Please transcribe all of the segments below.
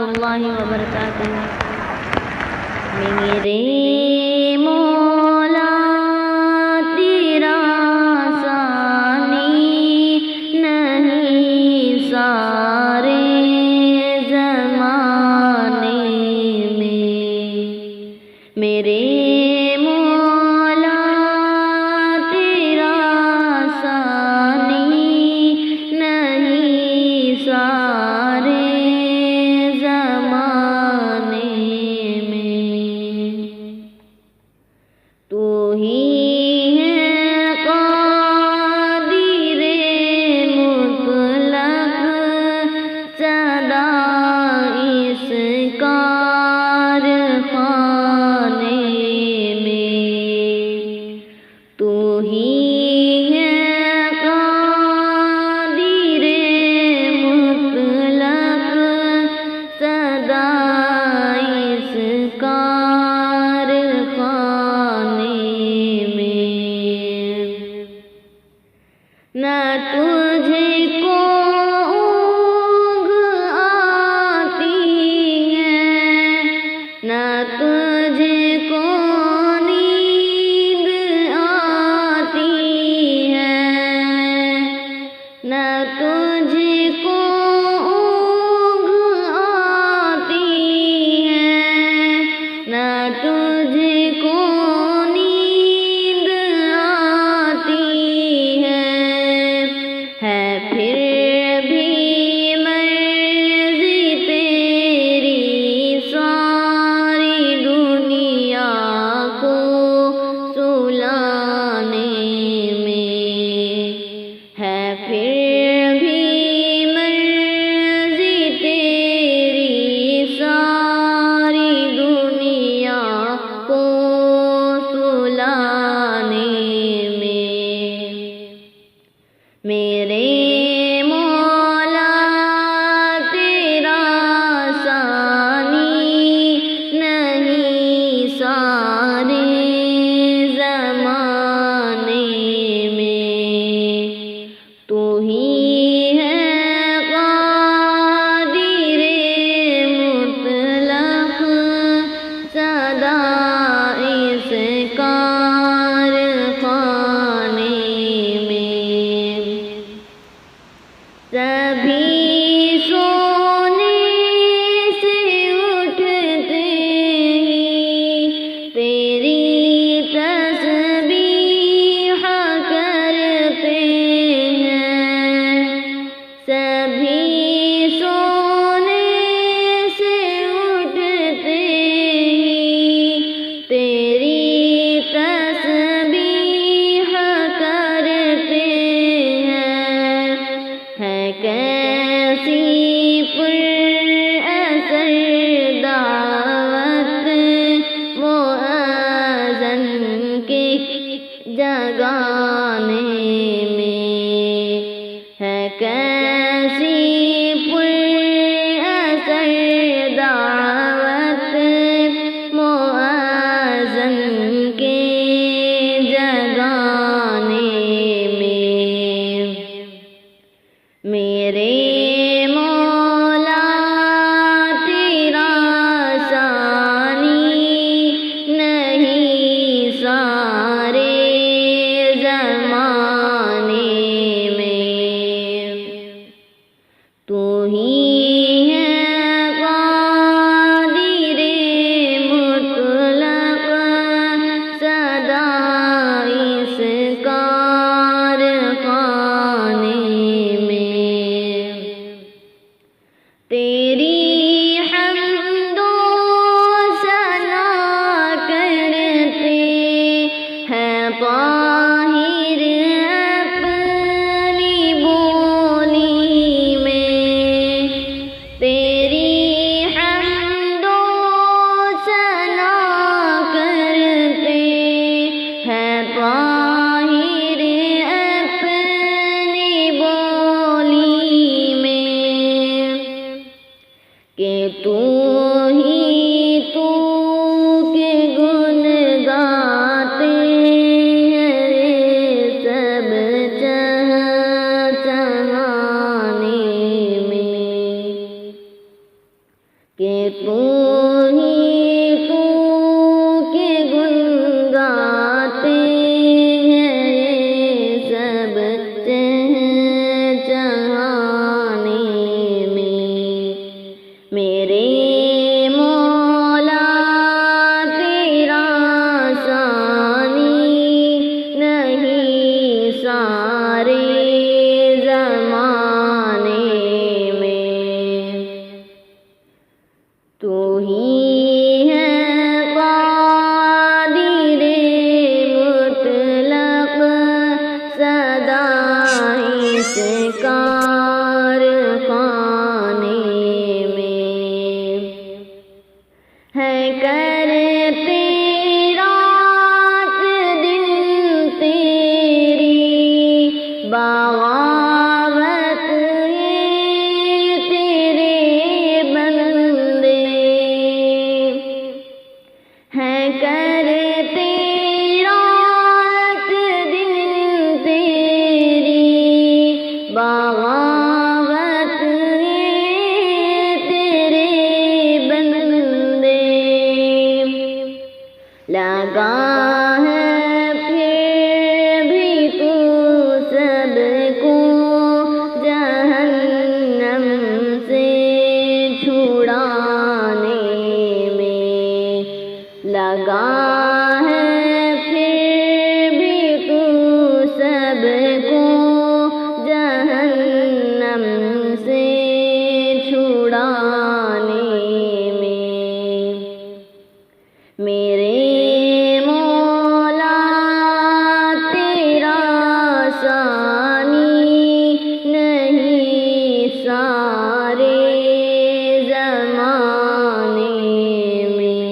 اللہ وبرکاتہ۔ میرے مولا تیرا ثانی نہیں سارے زمانے میں، میرے مولا تیرا ثانی نہیں سارے زمانے میں، تو ہی ہے قادر مطلق سدا اس کارخانے میں، تو ہی ہے قادر مطلق سدا اس کارخانے میں، نہ تجھ کو اونگ آتی ہے، نہ تجھ کو نیند آتی ہے، نہ تجھ کو اونگ آتی ہے، نہ تجھ کو نیند آتی ہے پھر بھی مرضی تیری ساری دنیا کو سلانے میں، ہے پھر بھی مرضی تیری ساری دنیا کو سلانے میں، میرے مولا تیرا ثانی نہیں سارے زمانے میں، تو ہی ہے قادر مطلق سدا اس کارخانے میں، سبھی سونے سے اٹھتے ہی تیری تسبیح کرتے ہیں، سبھی سونے سے اٹھتے ہی تیری تسبیح کرتے ہیں، ہے کیسی پر اثر دعوت مؤذن کے جگانے میں، ہے کیسی پر اثر دعوت مؤذن کے جگانے میں، میرے مولا تیرا ثانی نہیں سارے زمانے میں، تو ہی ہے قادر مطلق سدا اس کارخانے میں، تیری حمد و ثنا کرتے ہیں طاہر اپنی بولی میں، تیری حمد و ثنا کرتے ہیں طاہر اپنی بولی میں، کہ تو ہی تو کے گن گاتے ہیں سب چہانے میں، کہ تو ہی تو کے گن گاتے ہیں سب چہچہانے میں میرے مولا تیرا ثانی نہیں سارے زمانے میں تو ہی ہے قادر مطلق سدا اس کارخانے میں ہے کرتے رات دن تیری بغاوت یہ تیرے بندے ہے کرتے رات دن تیری بغاوت یہ تیرے بندے لگا ہے پھر بھی تو سب کو جہنم سے چھڑانے میں لگا ہے پھر بھی تو سب کو جہنم سے چھڑانے میں میرے مولا تیرا ثانی نہیں سارے زمانے میں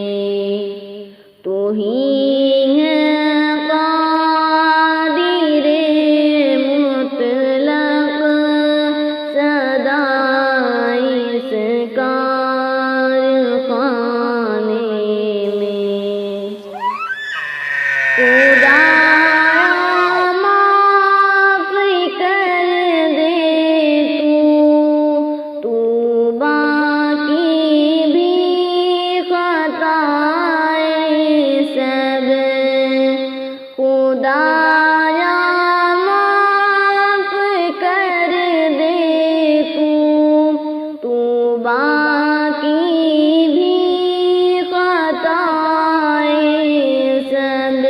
تو ہی ہے قادر مطلق سدا اس کارخانے میں خدایا معاف کر دے تو باقی بھی خطائیں سب خدایا معاف کر دے تو باقی بھی خطائیں سب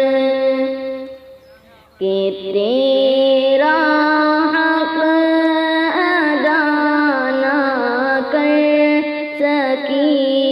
کہ تیرا حق ادا نہ کر سکی